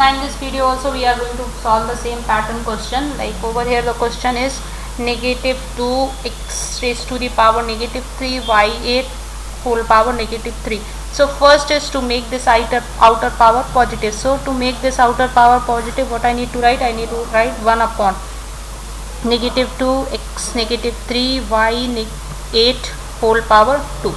Now in this video also we are going to solve the same pattern question. Like over here the question is negative 2x raised to the power negative 3 y8 whole power negative 3. So first is to make this outer power positive. So to make this outer power positive, what I need to write? I need to write 1 upon negative 2x negative 3 y 8 whole power 2.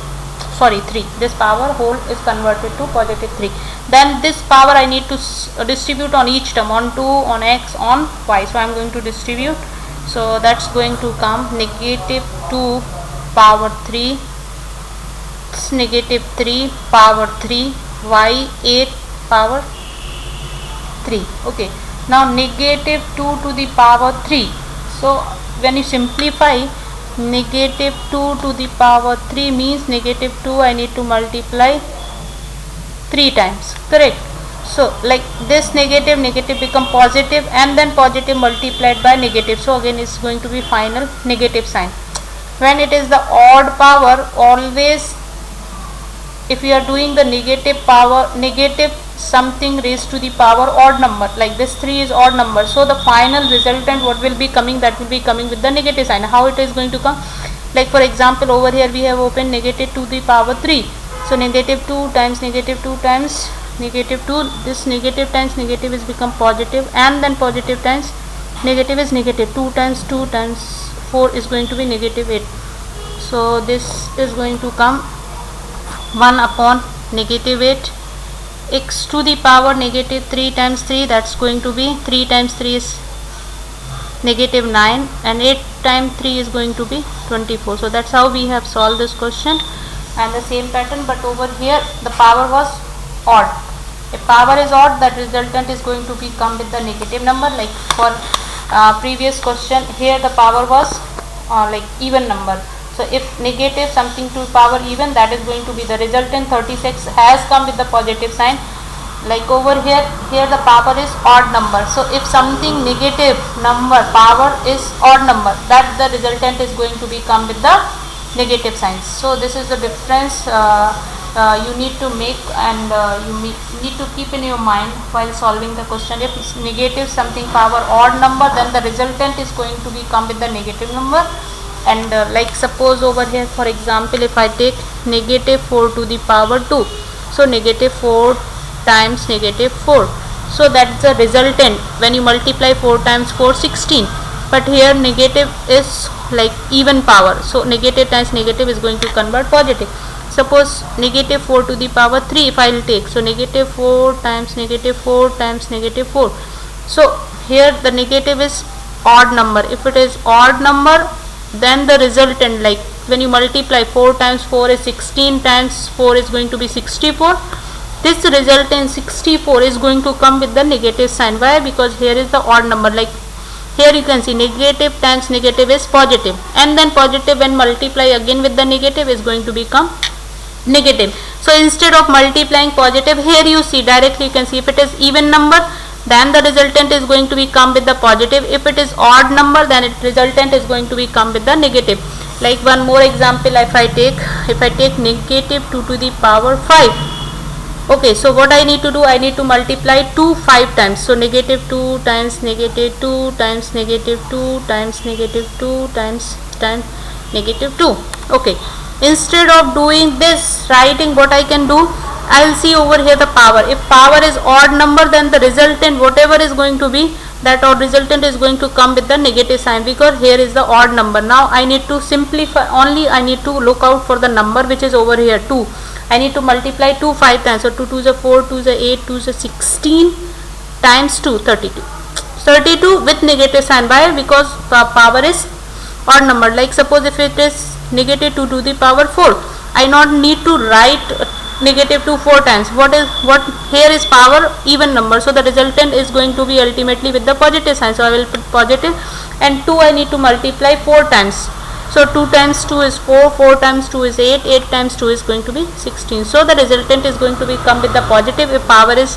Sorry, 3. This power whole is converted to positive 3. Then this power I need to distribute on each term, on 2, on x, on y. So I am going to distribute. So that's going to come negative 2 power 3, negative 3 power 3, y 8 power 3. Okay. Now negative 2 to the power 3. So when you simplify, negative 2 to the power 3 means negative 2 I need to multiply 3 times, correct? So like this negative become positive and then positive multiplied by negative. So again it's going to be final negative sign. When it is the odd power, always if we are doing the negative power, negative something raised to the power odd number, like this 3 is odd number, so the final resultant what will be coming, that will be coming with the negative sign. How it is going to come? Like for example over here we have opened negative to the power 3, so negative 2 times negative 2 times negative 2, this negative times negative is become positive, and then positive times negative is negative. 2 times 2 times 4 is going to be negative 8. So this is going to come 1 upon negative 8, x to the power negative 3 times 3, that's going to be 3 times 3 is negative 9, and 8 times 3 is going to be 24. So that's how we have solved this question, and the same pattern, but over here the power was odd. If power is odd, that resultant is going to be come with the negative number. Like for previous question, here the power was like even number. So if negative something to power even, that is going to be the resultant 36 has come with the positive sign. Like over here the power is odd number. So if something negative number power is odd number, that the resultant is going to be come with the negative signs. So this is the difference you need to make, and you need to keep in your mind while solving the question. If it's negative something power odd number, then the resultant is going to be come with the negative number. And like suppose over here for example if I take negative 4 to the power 2, so negative 4 times negative 4, so that's the resultant. When you multiply 4 times 4, 16, but here negative is like even power, so negative times negative is going to convert positive. Suppose negative 4 to the power 3 if I will take, so negative 4 times negative 4 times negative 4, so here the negative is odd number. If it is odd number, then the resultant, like when you multiply 4 times 4 is 16 times 4 is going to be 64. This resultant 64 is going to come with the negative sign. Why? Because here is the odd number. Like here you can see negative times negative is positive, and then positive when multiply again with the negative is going to become negative. So instead of multiplying positive, here you see directly you can see if it is even number, then the resultant is going to be come with the positive. If it is odd number, then it resultant is going to be come with the negative. Like one more example, if I take negative 2 to the power 5. Okay, so what I need to do, I need to multiply 2 5 times. So negative 2 times negative 2 times negative 2 times negative 2 times negative 2. Okay, instead of doing this writing, what I can do, I will see over here the power. If power is odd number, then the resultant whatever is going to be, that odd resultant is going to come with the negative sign, because here is the odd number. Now I need to simplify, only I need to look out for the number which is over here 2. I need to multiply 2 5 times. So 2 2 is 4, 2 is 8, 2 is 16 times 2, 32. 32 with negative sign. Why? Because power is odd number. Like suppose if it is negative 2 to the power 4, I not need to write negative 2 4 times. What here is power even number, so the resultant is going to be ultimately with the positive sign. So I will put positive, and 2 I need to multiply 4 times. So 2 times 2 is 4, 4 times 2 is 8, 8 times 2 is going to be 16. So the resultant is going to be come with the positive if power is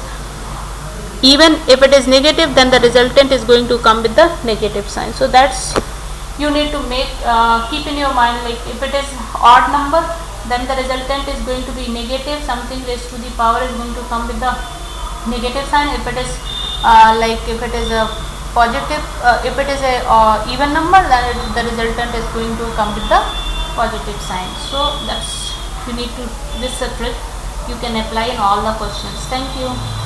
even. If it is negative, then the resultant is going to come with the negative sign. So that's you need to make keep in your mind. Like if it is odd number, then the resultant is going to be negative, something raised to the power is going to come with the negative sign if it is like if it is a positive, if it is a even number, then the resultant is going to come with the positive sign. So that's, you need to, this trick you can apply in all the questions. Thank you.